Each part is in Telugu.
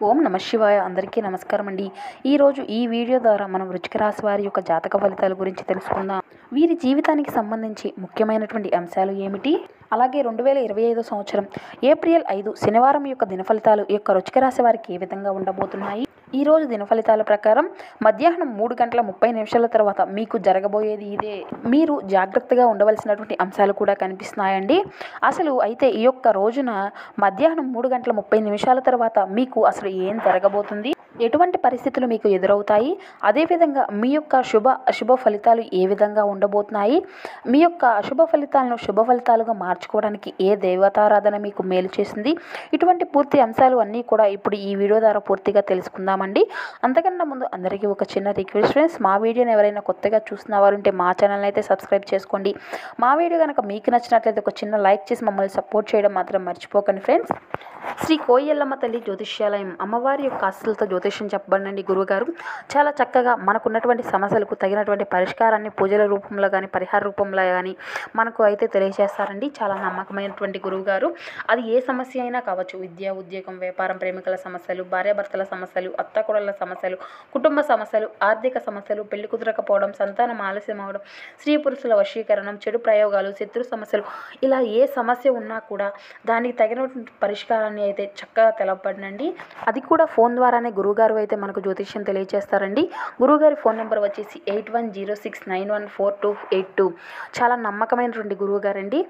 ఓం నమ శివాయ. అందరికీ నమస్కారం అండి. ఈరోజు ఈ వీడియో ద్వారా మనం వృశ్చిక రాశి వారి యొక్క జాతక ఫలితాల గురించి తెలుసుకుందాం. వీరి జీవితానికి సంబంధించి ముఖ్యమైనటువంటి అంశాలు ఏమిటి, అలాగే 2025 సంవత్సరం ఏప్రిల్ 5 శనివారం యొక్క దిన ఫలితాలు ఈ యొక్క వృశ్చిక రాశి వారికి ఏ విధంగా ఉండబోతున్నాయి. ఈ రోజు దిన ఫలితాల ప్రకారం మధ్యాహ్నం 3:30 తర్వాత మీకు జరగబోయేది ఇదే. మీరు జాగ్రత్తగా ఉండవలసినటువంటి అంశాలు కూడా కనిపిస్తున్నాయండి. అసలు అయితే ఈ యొక్క రోజున మధ్యాహ్నం 3:30 తర్వాత మీకు అసలు ఏం జరగబోతుంది, ఎటువంటి పరిస్థితులు మీకు ఎదురవుతాయి, అదేవిధంగా మీ యొక్క అశుభ ఫలితాలు ఏ విధంగా ఉండబోతున్నాయి, మీ యొక్క అశుభ ఫలితాలను శుభ ఫలితాలుగా మార్చుకోవడానికి ఏ దేవతారాధన మీకు మేలు చేసింది, ఇటువంటి పూర్తి అంశాలు అన్నీ కూడా ఇప్పుడు ఈ వీడియో ద్వారా పూర్తిగా తెలుసుకుందామండి. అంతకన్నా ముందు అందరికీ ఒక చిన్న రిక్వెస్ట్ ఫ్రెండ్స్, మా వీడియోని ఎవరైనా కొత్తగా చూస్తున్న వారు ఉంటే మా ఛానల్ని అయితే సబ్స్క్రైబ్ చేసుకోండి. మా వీడియో కనుక మీకు నచ్చినట్లయితే ఒక చిన్న లైక్ చేసి మమ్మల్ని సపోర్ట్ చేయడం మాత్రం మర్చిపోకండి ఫ్రెండ్స్. శ్రీ కోయల్లమ్మ తల్లి జ్యోతిష్యాలయం అమ్మవారి యొక్క ఆశలతో జ్యోతిష్యం చెప్పబడినండి. గురువుగారు చాలా చక్కగా మనకున్నటువంటి సమస్యలకు తగినటువంటి పరిష్కారాన్ని పూజల రూపంలో కానీ పరిహార రూపంలో కానీ మనకు అయితే తెలియజేస్తారండి. చాలా నమ్మకమైనటువంటి గురువుగారు. అది ఏ సమస్య అయినా కావచ్చు, విద్య, ఉద్యోగం, వ్యాపారం, ప్రేమికుల సమస్యలు, భార్యాభర్తల సమస్యలు, అత్తకోడళ్ళ సమస్యలు, కుటుంబ సమస్యలు, ఆర్థిక సమస్యలు, పెళ్లి కుదరకపోవడం, సంతానం ఆలస్యం అవడం, స్త్రీ పురుషుల వశీకరణం, చెడు ప్రయోగాలు, శత్రు సమస్యలు, ఇలా ఏ సమస్య ఉన్నా కూడా దానికి తగినటువంటి పరిష్కారాన్ని అయితే చక్కగా తెలపబడినండి. అది కూడా ఫోన్ ద్వారానే గురువుగారు అయితే మనకు జ్యోతిష్యం తెలియజేస్తారండి. గురువుగారి ఫోన్ నెంబర్ వచ్చేసి 8106914282. చాలా నమ్మకమైనటువంటి గురువుగారండి.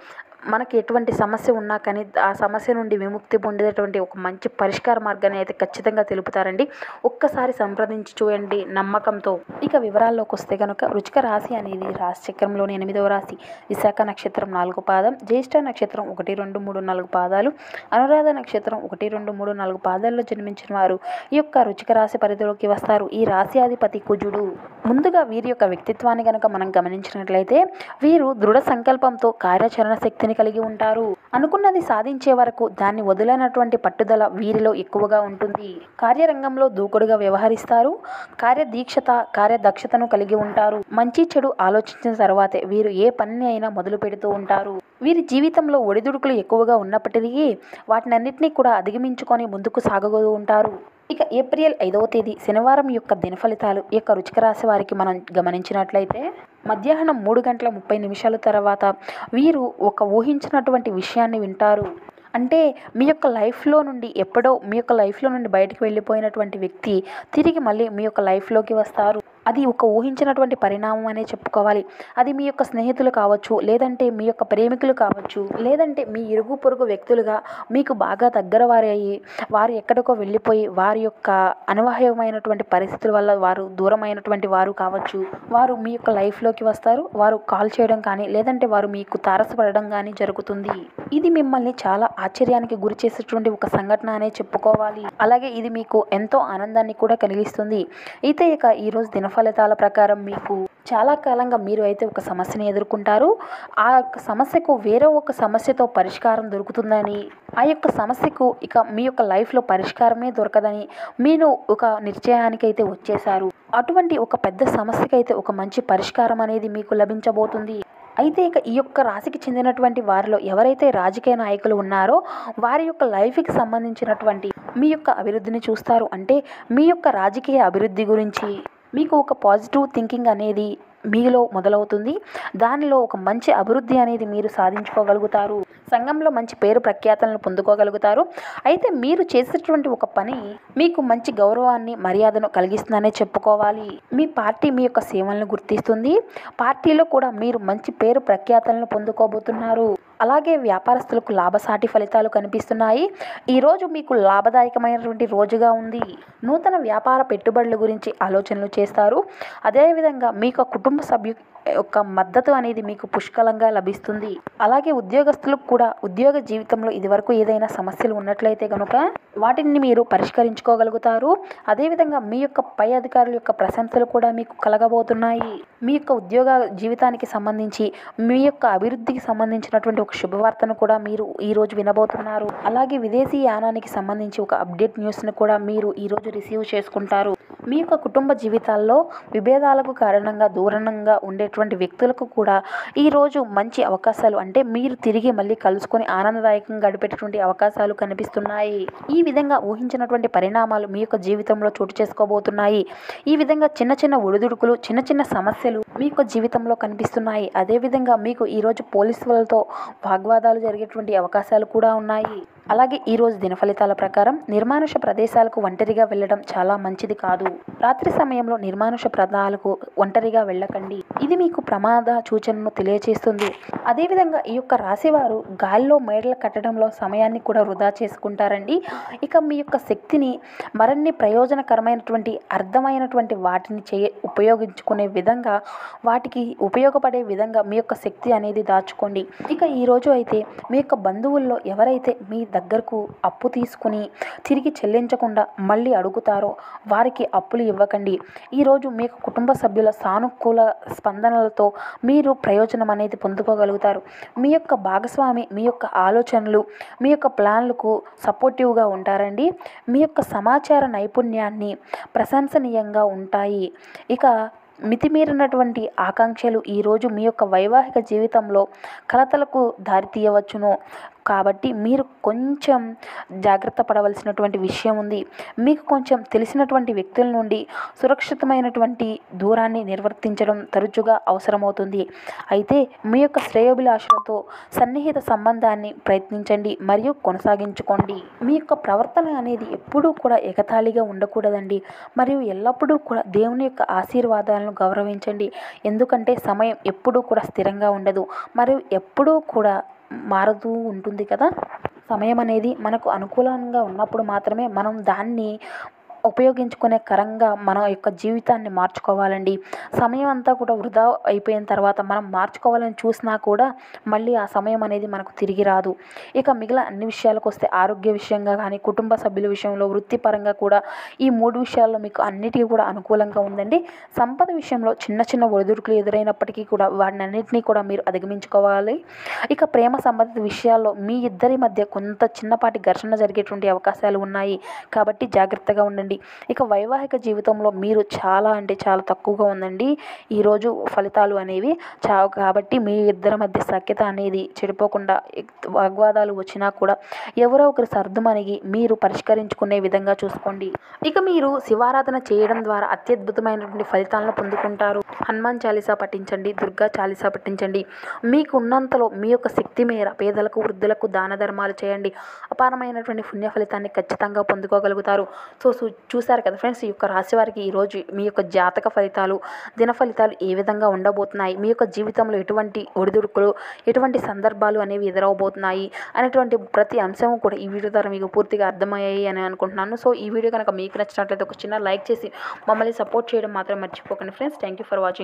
మనకి ఎటువంటి సమస్య ఉన్నా కానీ ఆ సమస్య నుండి విముక్తి పొందేటువంటి ఒక మంచి పరిష్కార మార్గాన్ని అయితే ఖచ్చితంగా తెలుపుతారండి. ఒక్కసారి సంప్రదించి చూడండి నమ్మకంతో. ఇక వివరాల్లోకి వస్తే కనుక వృశ్చిక రాశి అనేది రాశి చక్రంలోని 8వ రాశి. విశాఖ నక్షత్రం 4 పాదం, జ్యేష్ఠ నక్షత్రం 1, 2, 3, 4 పాదాలు, అనురాధ నక్షత్రం 1, 2, 3, 4 పాదాల్లో జన్మించిన వారు ఈ యొక్క వృశ్చిక రాశి పరిధిలోకి వస్తారు. ఈ రాశి అధిపతి కుజుడు. ముందుగా వీరి యొక్క వ్యక్తిత్వాన్ని కనుక మనం గమనించినట్లయితే వీరు దృఢ సంకల్పంతో కార్యాచరణ శక్తిని కలిగి ఉంటారు. అనుకున్నది సాధించే వరకు దాన్ని వదిలేనటువంటి పట్టుదల వీరిలో ఎక్కువగా ఉంటుంది. కార్యరంగంలో దూకుడుగా వ్యవహరిస్తారు. కార్యదక్షతను కలిగి ఉంటారు. మంచి చెడు ఆలోచించిన తర్వాతే వీరు ఏ పనిని అయినా మొదలు పెడుతూ ఉంటారు. వీరి జీవితంలో ఒడిదుడుకులు ఎక్కువగా ఉన్నప్పటికీ వాటినన్నింటినీ కూడా అధిగమించుకొని ముందుకు సాగుతూ ఉంటారు. ఇక ఏప్రిల్ 5వ తేదీ శనివారం యొక్క దిన ఫలితాలు ఈ యొక్క వృశ్చిక రాశి వారికి మనం గమనించినట్లయితే మధ్యాహ్నం 3:30 తర్వాత వీరు ఒక ఊహించినటువంటి విషయాన్ని వింటారు. అంటే మీ యొక్క లైఫ్లో నుండి ఎప్పుడో మీ యొక్క లైఫ్లో నుండి బయటకు వెళ్ళిపోయినటువంటి వ్యక్తి తిరిగి మళ్ళీ మీ యొక్క లైఫ్లోకి వస్తారు. అది ఒక ఊహించినటువంటి పరిణామం అనే చెప్పుకోవాలి. అది మీ యొక్క స్నేహితులు కావచ్చు, లేదంటే మీ యొక్క ప్రేమికులు కావచ్చు, లేదంటే మీ ఇరుగు పొరుగు వ్యక్తులుగా మీకు బాగా దగ్గర వారి అయ్యి వారు ఎక్కడికో వెళ్ళిపోయి వారి యొక్క అనివార్యమైనటువంటి పరిస్థితుల వల్ల వారు దూరమైనటువంటి వారు కావచ్చు. వారు మీ యొక్క లైఫ్లోకి వస్తారు. వారు కాల్ చేయడం కానీ లేదంటే వారు మీకు తారసపడడం కానీ జరుగుతుంది. ఇది మిమ్మల్ని చాలా ఆశ్చర్యానికి గురి చేసేటువంటి ఒక సంఘటన అనే చెప్పుకోవాలి. అలాగే ఇది మీకు ఎంతో ఆనందాన్ని కూడా కలిగిస్తుంది. అయితే ఇక ఈరోజు దిన ఫలితాల ప్రకారం మీకు చాలా కాలంగా మీరు అయితే ఒక సమస్యని ఎదుర్కొంటారు. ఆ యొక్క సమస్యకు వేరే ఒక సమస్యతో పరిష్కారం దొరుకుతుందని, ఆ యొక్క సమస్యకు ఇక మీ యొక్క లైఫ్లో పరిష్కారమే దొరకదని మీరు ఒక నిశ్చయానికి అయితే వచ్చేశారు. అటువంటి ఒక పెద్ద సమస్యకైతే ఒక మంచి పరిష్కారం అనేది మీకు లభించబోతుంది. అయితే ఇక ఈ యొక్క రాశికి చెందినటువంటి వారిలో ఎవరైతే రాజకీయ నాయకులు ఉన్నారో వారి యొక్క లైఫ్కి సంబంధించినటువంటి మీ యొక్క అభివృద్ధిని చూస్తారు. అంటే మీ యొక్క రాజకీయ అభివృద్ధి గురించి మీకు ఒక పాజిటివ్ థింకింగ్ అనేది మీలో మొదలవుతుంది. దానిలో ఒక మంచి అభివృద్ధి అనేది మీరు సాధించుకోగలుగుతారు. సంఘంలో మంచి పేరు ప్రఖ్యాతలను పొందుకోగలుగుతారు. అయితే మీరు చేసేటువంటి ఒక పని మీకు మంచి గౌరవాన్ని మర్యాదను కలిగిస్తుందనే చెప్పుకోవాలి. మీ పార్టీ మీ యొక్క సేవలను గుర్తిస్తుంది. పార్టీలో కూడా మీరు మంచి పేరు ప్రఖ్యాతలను పొందుకోబోతున్నారు. అలాగే వ్యాపారస్తులకు లాభసాటి ఫలితాలు కనిపిస్తున్నాయి. ఈరోజు మీకు లాభదాయకమైనటువంటి రోజుగా ఉంది. నూతన వ్యాపార పెట్టుబడుల గురించి ఆలోచనలు చేస్తారు. అదేవిధంగా మీకు కుటుంబ సభ్యు యొక్క మద్దతు అనేది మీకు పుష్కలంగా లభిస్తుంది. అలాగే ఉద్యోగస్తులకు కూడా ఉద్యోగ జీవితంలో ఇదివరకు ఏదైనా సమస్యలు ఉన్నట్లయితే కనుక వాటిని మీరు పరిష్కరించుకోగలుగుతారు. అదేవిధంగా మీ యొక్క పై అధికారుల యొక్క ప్రశంసలు కూడా మీకు కలగబోతున్నాయి. మీ యొక్క ఉద్యోగ జీవితానికి సంబంధించి మీ యొక్క అభివృద్ధికి సంబంధించినటువంటి ఒక శుభవార్తను కూడా మీరు ఈరోజు వినబోతున్నారు. అలాగే విదేశీ యానానికి సంబంధించి ఒక అప్డేట్ న్యూస్ను కూడా మీరు ఈరోజు రిసీవ్ చేసుకుంటారు. మీ యొక్క కుటుంబ జీవితాల్లో విభేదాలకు కారణంగా దూరంగా ఉండేటువంటి వ్యక్తులకు కూడా ఈరోజు మంచి అవకాశాలు, అంటే మీరు తిరిగి మళ్ళీ కలుసుకొని ఆనందదాయకంగా గడిపేటటువంటి అవకాశాలు కనిపిస్తున్నాయి. ఈ విధంగా ఊహించినటువంటి పరిణామాలు మీ యొక్క జీవితంలో చోటు చేసుకోబోతున్నాయి. ఈ విధంగా చిన్న చిన్న ఒడిదుడుకులు, చిన్న చిన్న సమస్యలు మీ యొక్క జీవితంలో కనిపిస్తున్నాయి. అదేవిధంగా మీకు ఈరోజు పోలీసులతో వాగ్వాదాలు జరిగేటువంటి అవకాశాలు కూడా ఉన్నాయి. అలాగే ఈరోజు దినఫలితాల ప్రకారం నిర్మానుష ప్రదేశాలకు ఒంటరిగా వెళ్ళడం చాలా మంచిది కాదు. రాత్రి సమయంలో నిర్మానుష ప్రాంతాలకు ఒంటరిగా వెళ్ళకండి. ఇది మీకు ప్రమాద సూచనను తెలియజేస్తుంది. అదేవిధంగా ఈ యొక్క రాశివారు గాలిలో మేడలు కట్టడంలో సమయాన్ని కూడా వృధా చేసుకుంటారండి. ఇక మీ యొక్క శక్తిని మరిన్ని ప్రయోజనకరమైనటువంటి అర్థమైనటువంటి వాటిని ఉపయోగించుకునే విధంగా, వాటికి ఉపయోగపడే విధంగా మీ యొక్క శక్తి అనేది దాచుకోండి. ఇక ఈరోజు అయితే మీ యొక్క బంధువుల్లో ఎవరైతే మీ దగ్గరకు అప్పు తీసుకుని తిరిగి చెల్లించకుండా మళ్ళీ అడుగుతారో వారికి అప్పులు ఇవ్వకండి. ఈరోజు మీ యొక్క కుటుంబ సభ్యుల సానుకూల స్పందనలతో మీరు ప్రయోజనం అనేది పొందుకోగలుగుతారు. మీ యొక్క భాగస్వామి మీ యొక్క ఆలోచనలు, మీ యొక్క ప్లాన్లకు సపోర్టివ్గా ఉంటారండి. మీ యొక్క సమాచార నైపుణ్యాన్ని ప్రశంసనీయంగా ఉంటాయి. ఇక మితిమీరినటువంటి ఆకాంక్షలు ఈరోజు మీ యొక్క వైవాహిక జీవితంలో కలతలకు దారితీయవచ్చును. కాబట్టి మీరు కొంచెం జాగ్రత్త పడవలసినటువంటి విషయం ఉంది. మీకు కొంచెం తెలిసినటువంటి వ్యక్తుల నుండి సురక్షితమైనటువంటి దూరాన్ని నిర్వర్తించడం తరచుగా అవసరమవుతుంది. అయితే మీ యొక్క శ్రేయోభిలాషులతో సన్నిహిత సంబంధాన్ని ప్రయత్నించండి మరియు కొనసాగించుకోండి. మీ యొక్క ప్రవర్తన అనేది ఎప్పుడూ కూడా ఎగతాళిగా ఉండకూడదండి. మరియు ఎల్లప్పుడూ కూడా దేవుని యొక్క ఆశీర్వాదాలను గౌరవించండి. ఎందుకంటే సమయం ఎప్పుడూ కూడా స్థిరంగా ఉండదు మరియు ఎప్పుడూ కూడా మారుతూ ఉంటుంది కదా. సమయం అనేది మనకు అనుకూలంగా ఉన్నప్పుడు మాత్రమే మనం దాన్ని ఉపయోగించుకునే కరంగా మన యొక్క జీవితాన్ని మార్చుకోవాలండి. సమయం అంతా కూడా వృధా అయిపోయిన తర్వాత మనం మార్చుకోవాలని చూసినా కూడా మళ్ళీ ఆ సమయం అనేది మనకు తిరిగి రాదు. ఇక మిగిలిన అన్ని విషయాలకు వస్తే ఆరోగ్య విషయంగా కానీ, కుటుంబ సభ్యుల విషయంలో, వృత్తిపరంగా కూడా ఈ 3 విషయాల్లో మీకు అన్నిటికీ కూడా అనుకూలంగా ఉందండి. సంపద విషయంలో చిన్న చిన్న ఒడిదుడుకులు ఎదురైనప్పటికీ కూడా వాటిని అన్నింటినీ కూడా మీరు అధిగమించుకోవాలి. ఇక ప్రేమ సంబంధిత విషయాల్లో మీ ఇద్దరి మధ్య కొంత చిన్నపాటి ఘర్షణ జరిగేటువంటి అవకాశాలు ఉన్నాయి. కాబట్టి జాగ్రత్తగా ఉండండి. ఇక వైవాహిక జీవితంలో మీరు చాలా అంటే చాలా తక్కువగా ఉందండి ఈరోజు ఫలితాలు అనేవి. కాబట్టి మీ ఇద్దరి మధ్య సఖ్యత అనేది చెడిపోకుండా, వాగ్వాదాలు వచ్చినా కూడా ఎవరో ఒకరు సర్దుమణిగి మీరు పరిష్కరించుకునే విధంగా చూసుకోండి. ఇక మీరు శివారాధన చేయడం ద్వారా అత్యద్భుతమైనటువంటి ఫలితాలను పొందుకుంటారు. హనుమాన్ చాలీసా పఠించండి, దుర్గా చాలీసా పఠించండి. మీకు ఉన్నంతలో మీ యొక్క శక్తి మేర పేదలకు, వృద్ధులకు దాన ధర్మాలు చేయండి. అపారమైనటువంటి పుణ్య ఫలితాన్ని ఖచ్చితంగా పొందుకోగలుగుతారు. చూశారు కదా ఫ్రెండ్స్, ఈ యొక్క రాశి వారికి ఈరోజు మీ యొక్క జాతక ఫలితాలు, దిన ఫలితాలు ఏ విధంగా ఉండబోతున్నాయి, మీ యొక్క జీవితంలో ఎటువంటి ఒడిదుడుకులు, ఎటువంటి సందర్భాలు అనేవి ఎదురవబోతున్నాయి అనేటువంటి ప్రతి అంశం కూడా ఈ వీడియో ద్వారా మీకు పూర్తిగా అర్థమయ్యాయి అని అనుకుంటున్నాను. సో ఈ వీడియో కనుక మీకు నచ్చినట్లయితే ఒక చిన్న లైక్ చేసి మమ్మల్ని సపోర్ట్ చేయడం మాత్రం మర్చిపోకండి friends. Thank you for watching.